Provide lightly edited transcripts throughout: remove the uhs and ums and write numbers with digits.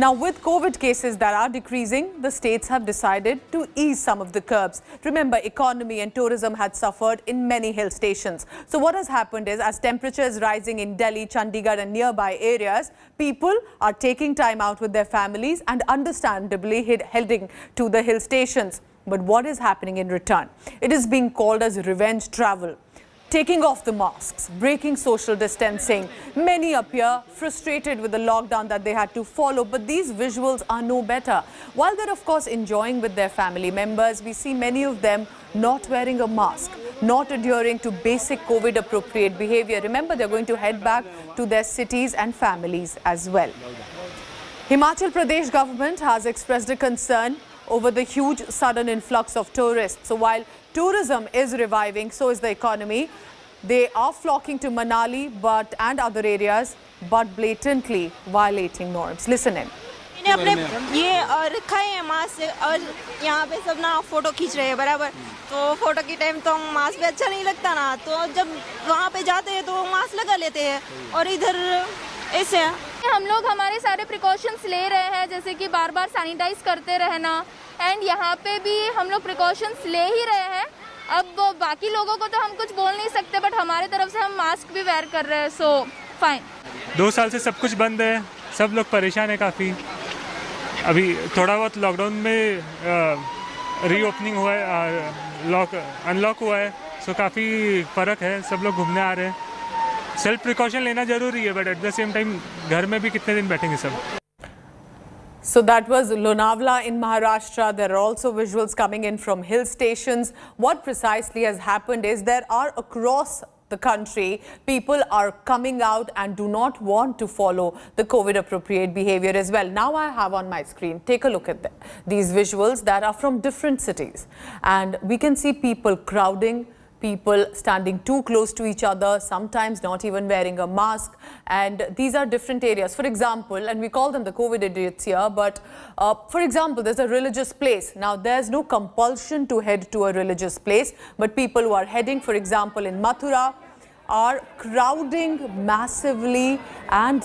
Now, with COVID cases that are decreasing, the states have decided to ease some of the curbs. Remember, economy and tourism had suffered in many hill stations. So what has happened is, as temperature is rising in Delhi, Chandigarh and nearby areas, people are taking time out with their families and understandably heading to the hill stations. But what is happening in return? It is being called as revenge travel. Taking off the masks, breaking social distancing. Many appear frustrated with the lockdown that they had to follow, but these visuals are no better. While they're of course enjoying with their family members, we see many of them not wearing a mask, not adhering to basic COVID appropriate behavior. Remember, they're going to head back to their cities and families as well. Himachal Pradesh government has expressed a concern over the huge sudden influx of tourists. So while tourism is reviving, so is the economy. They are flocking to Manali and other areas, but blatantly violating norms. Listen in. अपने ये और रखा है mask और यहाँ पे सब ना फोटो खींच रहे हैं बराबर तो फोटो की टाइम तो मास्क पे अच्छा नहीं लगता ना तो जब वहाँ पे जाते हैं तो मास्क लगा लेते हैं और इधर ऐसे हम लोग हमारे सारे प्रिकॉशंस ले रहे हैं जैसे कि बार-बार सैनिटाइज करते रहना एंड यहाँ पे भी हम लोग प्रिकॉशंस ले ही रहे हैं अब बाकी लोगों को तो हम कुछ बोल नहीं सकते बट हमारे तरफ से हम मास्क भी वेयर कर रहे हैं सो फाइन 2 साल से सब कुछ बंद है सब लोग परेशान है काफ़ी अभी थोड़ा बहुत लॉकडाउन में रीओपनिंग हुआ है अनलॉक हुआ है सो काफ़ी फ़र्क है सब लोग घूमने आ रहे हैं सेल्फ प्रिकॉशन लेना जरूरी है but at the same time घर में भी कितने दिन बैठेंगे सब So that was Lonavala in Maharashtra. There are also visuals coming in from hill stations. What precisely has happened is there are across the country, people are coming out and do not want to follow the COVID appropriate behavior as well. Now I have on my screen, take a look at these visuals that are from different cities. And we can see people crowding, people standing too close to each other, sometimes not even wearing a mask. And these are different areas. For example, and we call them the Covidiots here, but for example, there's a religious place. Now, there's no compulsion to head to a religious place, but people who are heading, for example, in Mathura, are crowding massively. And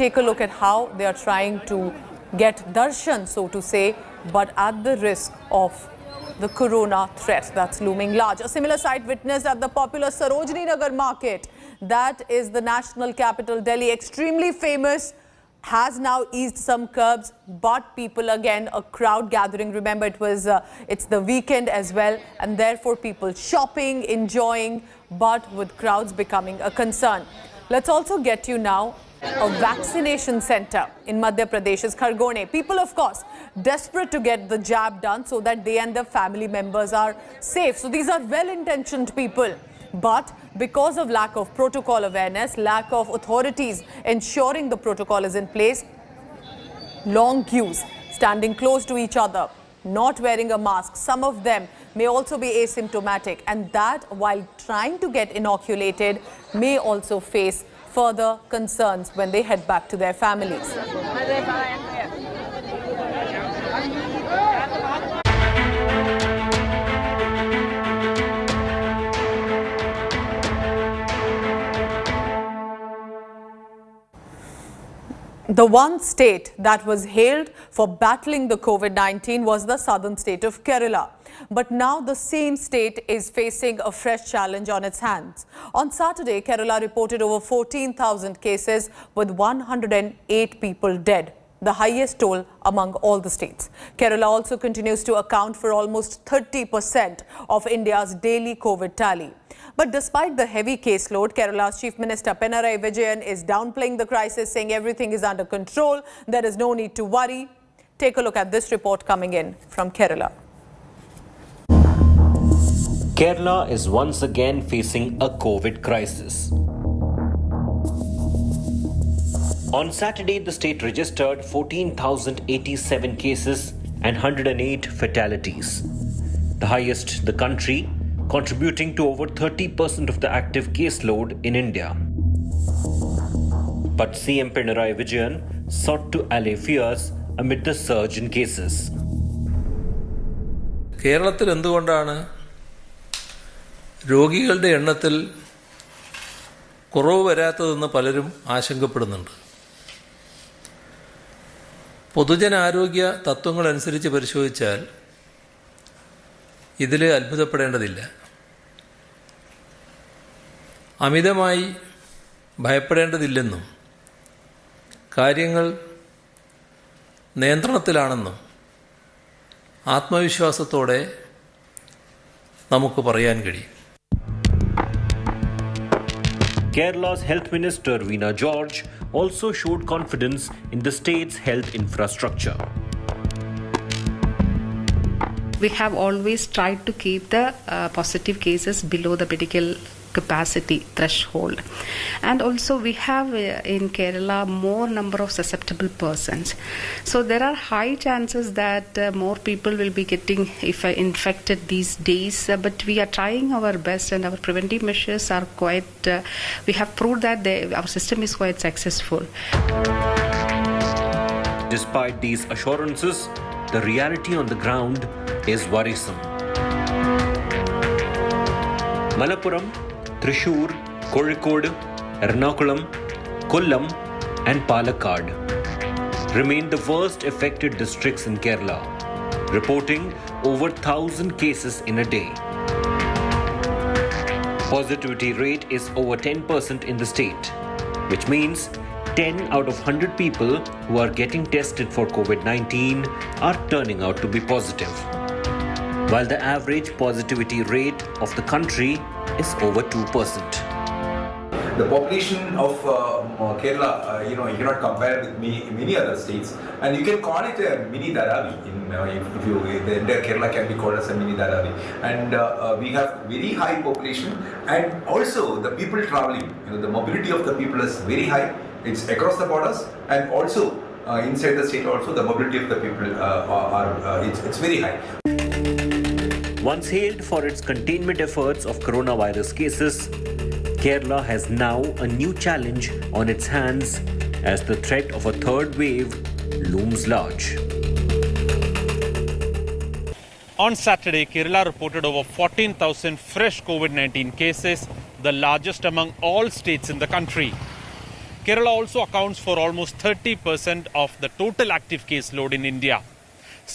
take a look at how they are trying to get darshan, so to say, but at the risk of the corona threat that's looming large. A similar sight witnessed at the popular Sarojini Nagar market. That is the national capital, Delhi, extremely famous, has now eased some curbs, but people again, a crowd gathering. Remember, it's the weekend as well, and therefore people shopping, enjoying, but with crowds becoming a concern. Let's also get you now a vaccination center in Madhya Pradesh's Khargone. People, of course, desperate to get the jab done so that they and their family members are safe. So these are well-intentioned people. But because of lack of protocol awareness, lack of authorities ensuring the protocol is in place, long queues, standing close to each other, not wearing a mask. Some of them may also be asymptomatic, and that, while trying to get inoculated, may also face further concerns when they head back to their families. The one state that was hailed for battling the COVID-19 was the southern state of Kerala. But now the same state is facing a fresh challenge on its hands. On Saturday, Kerala reported over 14,000 cases with 108 people dead, the highest toll among all the states. Kerala also continues to account for almost 30% of India's daily COVID tally. But despite the heavy caseload, Kerala's Chief Minister Pinarayi Vijayan is downplaying the crisis, saying everything is under control. There is no need to worry. Take a look at this report coming in from Kerala. Kerala is once again facing a COVID crisis. On Saturday, the state registered 14,087 cases and 108 fatalities, the highest in the country, contributing to over 30% of the active caseload in India. But CM Pinarayi Vijayan sought to allay fears amid the surge in cases. കേരളത്തിൽ എന്തുകൊണ്ടാണ് രോഗികളുടെ എണ്ണത്തിൽ കുറവ് വരാത്തതെന്ന് പലരും ആശങ്കപ്പെടുന്നുണ്ട്. പൊതുജനാരോഗ്യ തത്വങ്ങളനുസരിച്ച് പരിശോധിച്ചാൽ ഇതിൽ അത്ഭുതപ്പെടേണ്ടതില്ല. അമിതമായി ഭയപ്പെടേണ്ടതില്ലെന്നും കാര്യങ്ങൾ നിയന്ത്രണത്തിലാണെന്നും ആത്മവിശ്വാസത്തോടെ നമുക്ക് പറയാൻ കഴിയും. Kerala's Health Minister Veena George also showed confidence in the state's health infrastructure. We have always tried to keep the positive cases below the medical capacity threshold, and also we have in Kerala more number of susceptible persons, so there are high chances that more people will be getting infected these days, but we are trying our best and our preventive measures are quite we have proved that our system is quite successful. Despite these assurances, the reality on the ground is worrisome. Malappuram, Thrissur, Kozhikode, Ernakulam, Kollam and Palakkad remain the worst affected districts in Kerala, reporting over 1,000 cases in a day. Positivity rate is over 10% in the state, which means 10 out of 100 people who are getting tested for COVID-19 are turning out to be positive, while the average positivity rate of the country is over 2%. The population of Kerala, you cannot compare with many other states, and you can call it a mini Dharavi. The entire Kerala can be called as a mini Dharavi, and we have very high population, and also the people traveling. The mobility of the people is very high. It's across the borders, and also inside the state. Also, the mobility of the people it's very high. Once hailed for its containment efforts of coronavirus cases, Kerala has now a new challenge on its hands as the threat of a third wave looms large. On Saturday, Kerala reported over 14,000 fresh COVID-19 cases, the largest among all states in the country. Kerala also accounts for almost 30% of the total active case load in India.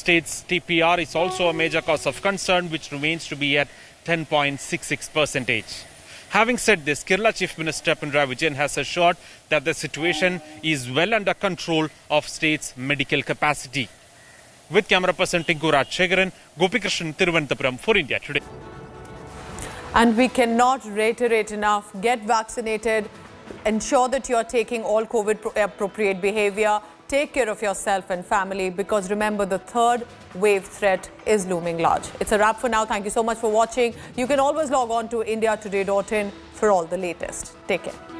State's TPR is also a major cause of concern, which remains to be at 10.66%. Having said this, Kerala Chief Minister Pinarayi Vijayan has assured that the situation is well under control of state's medical capacity. With camera person Tinku Rajshekharan, Gopikrishnan, Thiruvananthapuram for India Today. And we cannot reiterate enough, get vaccinated, ensure that you are taking all COVID appropriate behavior. Take care of yourself and family, because remember, the third wave threat is looming large. It's a wrap for now. Thank you so much for watching. You can always log on to indiatoday.in for all the latest. Take care.